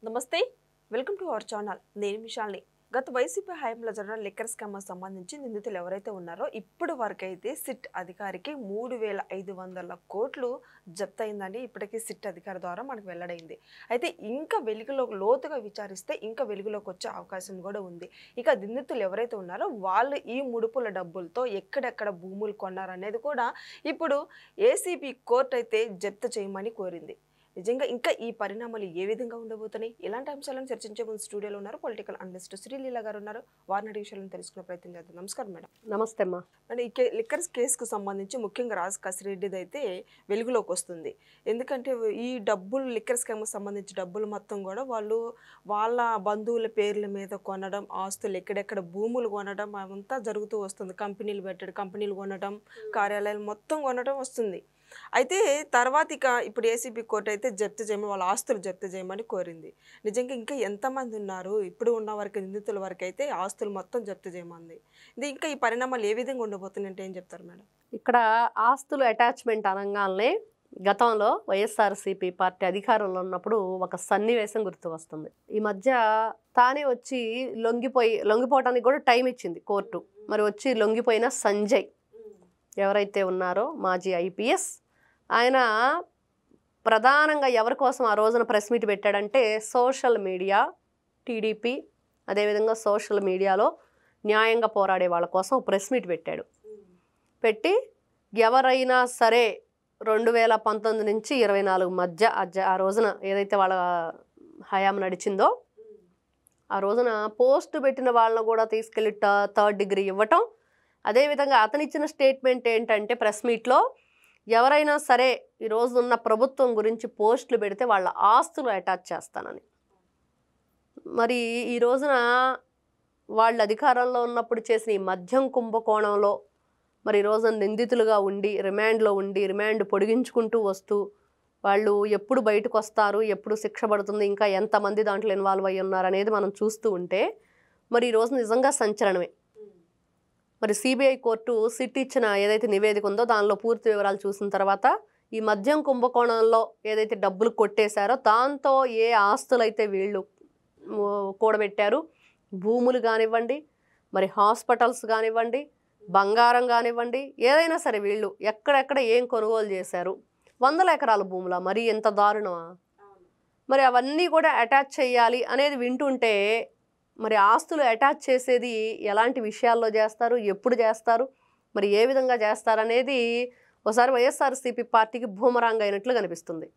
నమస్తే welcome to our channel నేను మిషాల్ని గత వైసీపీ హయాంలో జరిగిన లిక్కర్ స్కామ్ సంబంధించి నిందితులు ఎవరైతే ఉన్నారో ఇప్పుడు వరకు అయితే సిట్ అధికారికి 3500 కోట్లు జప్తయిందని ఇప్పటికీ సిట్ అధికారి ద్వారా మనకు వెల్లడైంది. అయితే ఇంకా వెలుగులో లోతుగా విచారిస్తే ఇంకా వెలుగులోకి వచ్చే అవకాశం కూడా ఉంది. ఇక నిందితులు ఎవరైతే ఉన్నారో వాళ్ళు ఈ ముడుపుల డబ్బులతో ఎక్కడెక్కడ భూములు కొన్నారనేది కూడా ఇప్పుడు ఏసీబీ కోర్టు అయితే జప్తు చేయమని కోరింది. నిజంగా ఇంకా ఈ పరిణామాలు ఏ విధంగా ఉండబోతున్నాయి, ఇలాంటి అంశాలను చర్చించే ముందు స్టూడియోలో ఉన్నారు పొలిటికల్ అనలిస్ట్ శ్రీలీల గారు ఉన్నారు. వారిని విషయాలను తెలుసుకునే ప్రయత్నం చేద్దాం. నమస్కారం మేడం. నమస్తే అమ్మా. అంటే ఈ లిక్కర్స్ కేసుకు సంబంధించి ముఖ్యంగా రాజ్ కసిరెడ్డిది అయితే వెలుగులోకి వస్తుంది. ఎందుకంటే ఈ డబ్బులు లిక్కర్ స్కామ్కి సంబంధించి డబ్బులు మొత్తం కూడా వాళ్ళు వాళ్ళ బంధువుల పేర్ల మీద కొనడం, ఆస్తులు ఎక్కడెక్కడ భూములు కొనడం అవంతా జరుగుతూ వస్తుంది. కంపెనీలు పెట్టడం, కంపెనీలు కొనడం, కార్యాలయాలు మొత్తం కొనడం వస్తుంది. అయితే తర్వాత ఇప్పుడు ఏసీబీ కోర్టు అయితే జప్తు చేయమని, వాళ్ళ ఆస్తులు జప్తు చేయమని కోరింది. నిజంగా ఇంకా ఎంతమంది ఉన్నారు, ఇప్పుడు ఉన్న వరకు నిందితుల వరకు అయితే ఆస్తులు మొత్తం జప్తు చేయమంది. ఇది ఇంకా ఈ పరిణామాలు ఏ విధంగా ఉండబోతున్నాయంటే ఏం చెప్తారు మేడం? ఇక్కడ ఆస్తులు అటాచ్మెంట్ అనగానే గతంలో వైఎస్ఆర్సీపీ పార్టీ అధికారంలో ఉన్నప్పుడు ఒక సన్నివేశం గుర్తు వస్తుంది. ఈ మధ్య తానే వచ్చి లొంగిపోవడానికి కూడా టైం ఇచ్చింది కోర్టు. మరి వచ్చి లొంగిపోయిన సంజయ్ ఎవరైతే ఉన్నారో మాజీ ఐపీఎస్, ఆయన ప్రధానంగా ఎవరి కోసం ఆ రోజున ప్రెస్ మీట్ పెట్టాడంటే సోషల్ మీడియా, టీడీపీ, అదేవిధంగా సోషల్ మీడియాలో న్యాయంగా పోరాడే వాళ్ళ కోసం ప్రెస్ మీట్ పెట్టాడు. పెట్టి ఎవరైనా సరే 2019 నుంచి 24 మధ్య ఆ రోజున ఏదైతే వాళ్ళ హయాం నడిచిందో ఆ రోజున పోస్ట్ పెట్టిన వాళ్ళను కూడా తీసుకెళ్ళి థర్డ్ డిగ్రీ ఇవ్వటం. అదేవిధంగా అతను ఇచ్చిన స్టేట్మెంట్ ఏంటంటే ప్రెస్ మీట్లో ఎవరైనా సరే ఈరోజు ఉన్న ప్రభుత్వం గురించి పోస్టులు పెడితే వాళ్ళ ఆస్తులు అటాచ్ చేస్తానని. మరి ఈ రోజున వాళ్ళు అధికారంలో ఉన్నప్పుడు చేసిన ఈ మద్యం కుంభకోణంలో మరి ఈ రోజున నిందితులుగా ఉండి రిమాండ్ పొడిగించుకుంటూ వస్తూ వాళ్ళు ఎప్పుడు బయటకు వస్తారు, ఎప్పుడు శిక్ష పడుతుంది, ఇంకా ఎంతమంది దాంట్లో ఇన్వాల్వ్ అయ్యి ఉన్నారు అనేది మనం చూస్తూ ఉంటే మరి ఈ రోజు నిజంగా సంచలనమే. మరి సిబిఐ కోర్టు సిట్ ఇచ్చిన ఏదైతే నివేదిక ఉందో దానిలో పూర్తి వివరాలు చూసిన తర్వాత ఈ మద్యం కుంభకోణంలో ఏదైతే డబ్బులు కొట్టేశారో దాంతో ఏ ఆస్తులు అయితే వీళ్ళు కూడబెట్టారు, భూములు కానివ్వండి, మరి హాస్పిటల్స్ కానివ్వండి, బంగారం కానివ్వండి, ఏదైనా సరే వీళ్ళు ఎక్కడెక్కడ ఏం కొనుగోలు చేశారు, 100 ఎకరాల భూములా, మరి ఎంత దారుణమా. మరి అవన్నీ కూడా అటాచ్ చేయాలి అనేది వింటుంటే మరి ఆస్తులు అటాచ్ చేసేది ఎలాంటి విషయాల్లో చేస్తారు, ఎప్పుడు చేస్తారు, మరి ఏ విధంగా చేస్తారు అనేది ఒకసారి వైఎస్ఆర్సీపీ పార్టీకి బూమరాంగ్ అయినట్లు కనిపిస్తుంది.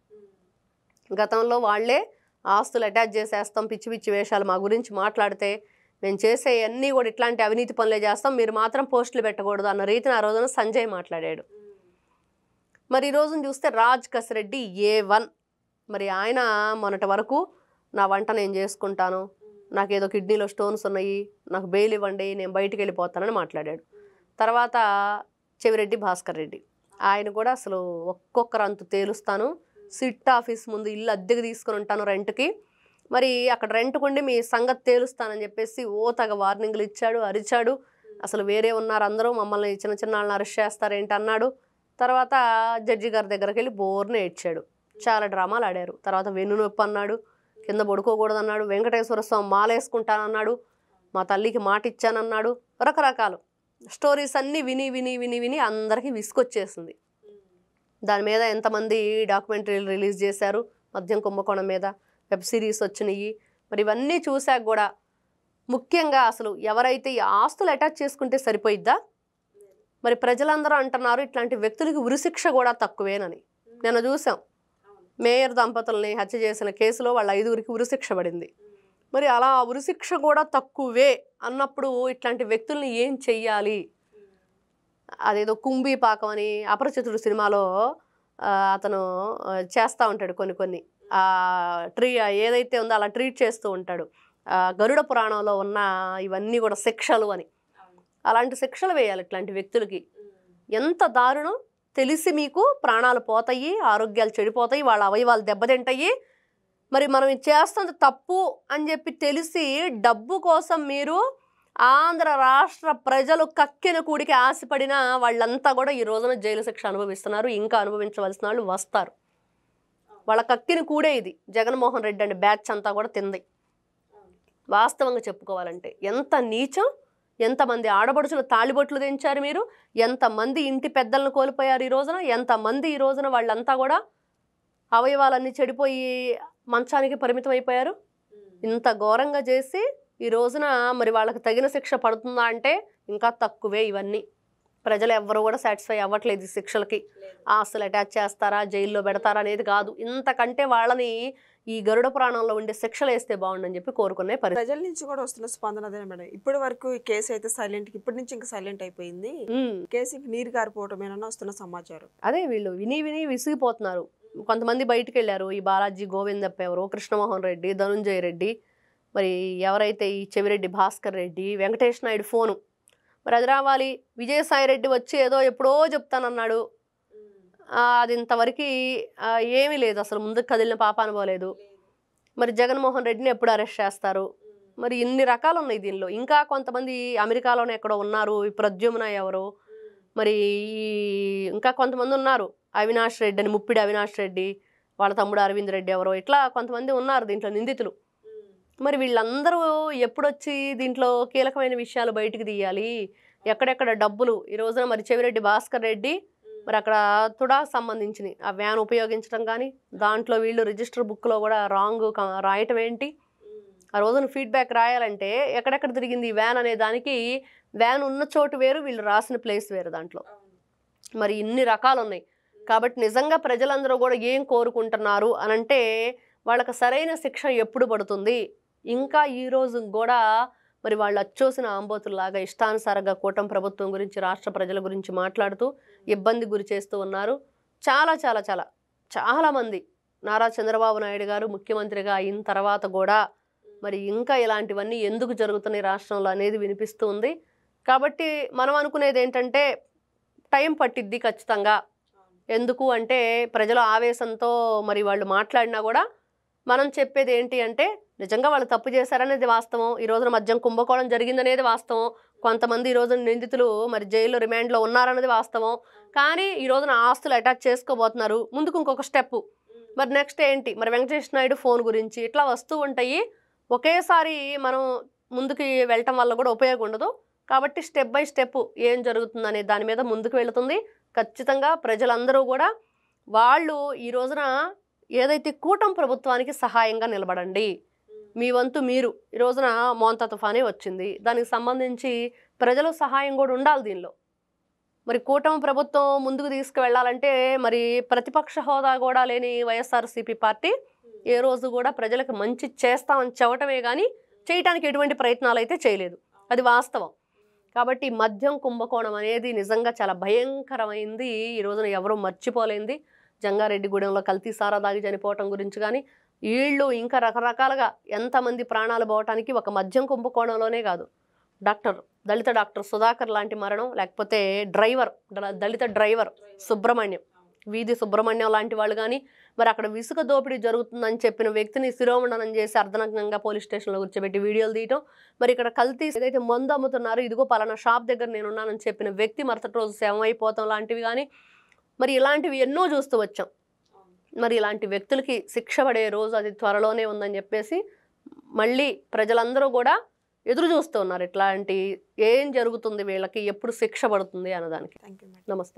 గతంలో వాళ్లే ఆస్తులు అటాచ్ చేసేస్తాం, పిచ్చి పిచ్చి వేషాలు మా గురించి మాట్లాడితే మేము చేసే అన్నీ కూడా ఇట్లాంటి అవినీతి పనులే చేస్తాం, మీరు మాత్రం పోస్టులు పెట్టకూడదు అన్న రీతిని ఆ రోజున సంజయ్ మాట్లాడాడు. మరి ఈ రోజున చూస్తే రాజ్ కసిరెడ్డి A1, మరి ఆయన మొన్నటి వరకు నా వంట నేను చేసుకుంటాను, నాకేదో కిడ్నీలో స్టోన్స్ ఉన్నాయి, నాకు బెయిల్ ఇవ్వండి, నేను బయటికి వెళ్ళిపోతానని మాట్లాడాడు. తర్వాత చెవిరెడ్డి భాస్కర్ రెడ్డి, ఆయన కూడా అసలు ఒక్కొక్కరంతు తేలుస్తాను, సిట్ ఆఫీస్ ముందు ఇల్లు అద్దెకు తీసుకుని ఉంటాను రెంట్కి, మరి అక్కడ రెంట్కుండి మీ సంగతి తేలుస్తానని చెప్పేసి తగ వార్నింగ్లు ఇచ్చాడు, అరిచాడు. అసలు వేరే ఉన్నారు అందరూ, మమ్మల్ని చిన్న చిన్న వాళ్ళని అరెస్ట్ చేస్తారేంటి అన్నాడు. తర్వాత జడ్జి గారి దగ్గరికి వెళ్ళి బోర్ని ఏడ్చాడు. చాలా డ్రామాలు ఆడారు. తర్వాత వెన్నునొప్పి అన్నాడు, కింద పడుకోకూడదు అన్నాడు, వెంకటేశ్వర స్వామి మాలేసుకుంటానన్నాడు, మా తల్లికి మాట ఇచ్చానన్నాడు. రకరకాలు స్టోరీస్ అన్నీ విని విని విని విని అందరికీ విసుకొచ్చేసింది. దాని మీద ఎంతమంది డాక్యుమెంటరీలు రిలీజ్ చేశారు, మద్యం కుంభకోణం మీద వెబ్ సిరీస్ వచ్చినాయి. మరి ఇవన్నీ చూశాక కూడా ముఖ్యంగా అసలు ఎవరైతే ఈ ఆస్తులు అటాచ్ చేసుకుంటే సరిపోయిద్దా? మరి ప్రజలందరూ అంటున్నారు ఇట్లాంటి వ్యక్తులకి ఉరిశిక్ష కూడా తక్కువేనని. నిన్న చూసాం, మేయర్ దంపతుల్ని హత్య చేసిన కేసులో వాళ్ళ 5గురికి ఉరిశిక్ష పడింది. మరి అలా ఉరిశిక్ష కూడా తక్కువే అన్నప్పుడు ఇట్లాంటి వ్యక్తుల్ని ఏం చెయ్యాలి? అదేదో కుంభీపాకం అని అపరిచితుడు సినిమాలో అతను చేస్తూ ఉంటాడు, కొన్ని ఏదైతే ఉందో అలా ట్రీట్ చేస్తూ ఉంటాడు. గరుడ పురాణంలో ఉన్న ఇవన్నీ కూడా శిక్షలు అని, అలాంటి శిక్షలు వేయాలి ఇట్లాంటి వ్యక్తులకి. ఎంత దారుణం! తెలిసి మీకు ప్రాణాలు పోతాయి, ఆరోగ్యాలు చెడిపోతాయి, వాళ్ళ అవయవాలు దెబ్బతింటాయి. మరి మనం ఇది చేస్తుంది తప్పు అని చెప్పి తెలిసి డబ్బు కోసం మీరు ఆంధ్ర రాష్ట్ర ప్రజలు కక్కిన కూడికి ఆశపడిన వాళ్ళంతా కూడా ఈ రోజున జైలు శిక్ష అనుభవిస్తున్నారు. ఇంకా అనుభవించవలసిన వాళ్ళు వస్తారు. వాళ్ళ కక్కిన కూడే ఇది. జగన్మోహన్ రెడ్డి అండి బ్యాచ్ అంతా కూడా తింది. వాస్తవంగా చెప్పుకోవాలంటే ఎంత నీచం, ఎంతమంది ఆడబడుచులు తాళిబొట్లు దించారు మీరు, ఎంతమంది ఇంటి పెద్దలను కోల్పోయారు ఈ రోజున, ఎంతమంది ఈ రోజున వాళ్ళంతా కూడా అవయవాలన్నీ చెడిపోయి మంచానికి పరిమితం అయిపోయారు. ఇంత ఘోరంగా చేసి ఈ రోజున మరి వాళ్ళకి తగిన శిక్ష పడుతుందా అంటే ఇంకా తక్కువే. ఇవన్నీ ప్రజలు ఎవ్వరు కూడా సాటిస్ఫై అవ్వట్లేదు ఈ శిక్షలకి. ఆస్తులు అటాచ్ చేస్తారా, జైల్లో పెడతారా అనేది కాదు, ఇంతకంటే వాళ్ళని ఈ గరుడ పురాణంలో ఉండే శిక్షలు వేస్తే బాగుండని చెప్పి కోరుకునే పరిస్థితి. ప్రజల నుంచి కూడా వస్తున్న స్పందన అదే మేడం. ఇప్పటి వరకు ఈ కేసు అయితే సైలెంట్, ఇప్పటి నుంచి ఇంకా సైలెంట్ అయిపోయింది. కేసుకి నీరు గారిపోవటమేనన్నా వస్తున్న సమాచారం. అదే వీళ్ళు విని విని విసిగిపోతున్నారు. కొంతమంది బయటికి వెళ్ళారు. ఈ బాలాజీ గోవిందప్ప ఎవరు, కృష్ణమోహన్ రెడ్డి, ధనుంజయ రెడ్డి, మరి ఎవరైతే ఈ చెవిరెడ్డి భాస్కర్ రెడ్డి, వెంకటేష్ నాయుడు ఫోను మరి అది రావాలి. విజయసాయి రెడ్డి వచ్చి ఏదో ఎప్పుడో చెప్తానన్నాడు. అది ఇంతవరకు ఏమీ లేదు, అసలు ముందుకు కదిలిన పాపాన పోలేదు. మరి జగన్మోహన్ రెడ్డిని ఎప్పుడు అరెస్ట్ చేస్తారు? మరి ఇన్ని రకాలు ఉన్నాయి దీనిలో. ఇంకా కొంతమంది అమెరికాలోనే ఎక్కడో ఉన్నారు. ఈ ప్రద్యుమ్న ఎవరు, మరి ఇంకా కొంతమంది ఉన్నారు. అవినాష్ రెడ్డి అని, ముప్పిడి అవినాష్ రెడ్డి, వాళ్ళ తమ్ముడు అరవింద్ రెడ్డి ఎవరో, ఇట్లా కొంతమంది ఉన్నారు దీంట్లో నిందితులు. మరి వీళ్ళందరూ ఎప్పుడొచ్చి దీంట్లో కీలకమైన విషయాలు బయటికి తీయాలి? ఎక్కడెక్కడ డబ్బులు ఈ రోజున మరి చెవిరెడ్డి భాస్కర్ రెడ్డి మరి అక్కడ తుడాకు సంబంధించిన ఆ వ్యాన్ ఉపయోగించడం కానీ, దాంట్లో వీళ్ళు రిజిస్టర్ బుక్లో కూడా రాంగ్ రాయటం ఏంటి? ఆ రోజున ఫీడ్బ్యాక్ రాయాలంటే ఎక్కడెక్కడ తిరిగింది ఈ వ్యాన్ అనే దానికి వ్యాన్ ఉన్న చోటు వేరు, వీళ్ళు రాసిన ప్లేస్ వేరు దాంట్లో. మరి ఇన్ని రకాలు ఉన్నాయి. కాబట్టి నిజంగా ప్రజలందరూ కూడా ఏం కోరుకుంటున్నారు అనంటే వాళ్ళకి సరైన శిక్ష ఎప్పుడు పడుతుంది? ఇంకా ఈ రోజు కూడా మరి వాళ్ళు అచ్చోసిన ఆంబోతుల్లాగా ఇష్టానుసారంగా కూటమి ప్రభుత్వం గురించి, రాష్ట్ర ప్రజల గురించి మాట్లాడుతూ ఇబ్బంది గురి చేస్తూ ఉన్నారు. చాలా చాలా చాలా చాలామంది నారా చంద్రబాబు నాయుడు గారు ముఖ్యమంత్రిగా అయిన తర్వాత కూడా మరి ఇంకా ఇలాంటివన్నీ ఎందుకు జరుగుతున్నాయి రాష్ట్రంలో అనేది వినిపిస్తూ ఉంది. కాబట్టి మనం అనుకునేది ఏంటంటే టైం పట్టిద్ది ఖచ్చితంగా. ఎందుకు అంటే ప్రజల ఆవేశంతో మరి వాళ్ళు మాట్లాడినా కూడా మనం చెప్పేది ఏంటి అంటే నిజంగా వాళ్ళు తప్పు చేశారనేది వాస్తవం. ఈ రోజున మద్యం కుంభకోణం జరిగిందనేది వాస్తవం. కొంతమంది ఈ రోజున నిందితులు మరి జైల్లో రిమాండ్లో ఉన్నారన్నది వాస్తవం. కానీ ఈ రోజున ఆస్తులు అటాచ్ చేసుకోబోతున్నారు. ముందుకు ఇంకొక స్టెప్, మరి నెక్స్ట్ ఏంటి? మరి వెంకటేష్ నాయుడు ఫోన్ గురించి ఇట్లా వస్తూ ఉంటాయి. ఒకేసారి మనం ముందుకు వెళ్ళటం వల్ల కూడా ఉపయోగం ఉండదు. కాబట్టి స్టెప్ బై స్టెప్ ఏం జరుగుతుందనే దాని మీద ముందుకు వెళుతుంది. ఖచ్చితంగా ప్రజలందరూ కూడా వాళ్ళు ఈ రోజున ఏదైతే కూటమి ప్రభుత్వానికి సహాయంగా నిలబడండి. మీ వంతు మీరు. ఈ రోజున మోంతా తుఫానే వచ్చింది, దానికి సంబంధించి ప్రజల సహాయం కూడా ఉండాలి దీనిలో. మరి కూటమి ప్రభుత్వం ముందుకు తీసుకువెళ్ళాలంటే మరి ప్రతిపక్ష హోదా కూడా లేని వైఎస్ఆర్సీపీ పార్టీ ఏ రోజు కూడా ప్రజలకు మంచి చేస్తామని చెప్పటమే కానీ చేయటానికి ఎటువంటి ప్రయత్నాలు అయితే చేయలేదు. అది వాస్తవం. కాబట్టి మద్యం కుంభకోణం అనేది నిజంగా చాలా భయంకరమైంది. ఈ రోజున ఎవరూ మర్చిపోలేంది. జంగారెడ్డిగూడెంలో కల్తీ సారా దాగి చనిపోవటం గురించి కానీ, వీళ్ళు ఇంకా రకరకాలుగా ఎంతమంది ప్రాణాలు పోవటానికి ఒక మద్యం కుంభకోణంలోనే కాదు, దళిత డాక్టర్ సుధాకర్ లాంటి మరణం, లేకపోతే దళిత డ్రైవర్ సుబ్రహ్మణ్యం, వీధి సుబ్రహ్మణ్యం లాంటి వాళ్ళు కానీ, మరి అక్కడ ఇసుక దోపిడీ జరుగుతుందని చెప్పిన వ్యక్తిని శిరోమండనం చేసి అర్ధనగ్నంగా పోలీస్ స్టేషన్లో కూర్చోబెట్టి వీడియోలు తీయటం, మరి ఇక్కడ కల్తీ ఏదైతే మందు అమ్ముతున్నారో ఇదిగో పలానా షాప్ దగ్గర నేనున్నానని చెప్పిన వ్యక్తి మరుసటి రోజు శవమైపోతాం లాంటివి కానీ, మరి ఇలాంటివి ఎన్నో చూస్తూ వచ్చాం. మరి ఇలాంటి వ్యక్తులకి శిక్ష పడే రోజు అది త్వరలోనే ఉందని చెప్పేసి మళ్ళీ ప్రజలందరూ కూడా ఎదురు చూస్తూ ఉన్నారు. ఇట్లాంటి ఏం జరుగుతుంది, వీళ్ళకి ఎప్పుడు శిక్ష పడుతుంది అన్నదానికి. Thank you. నమస్తే.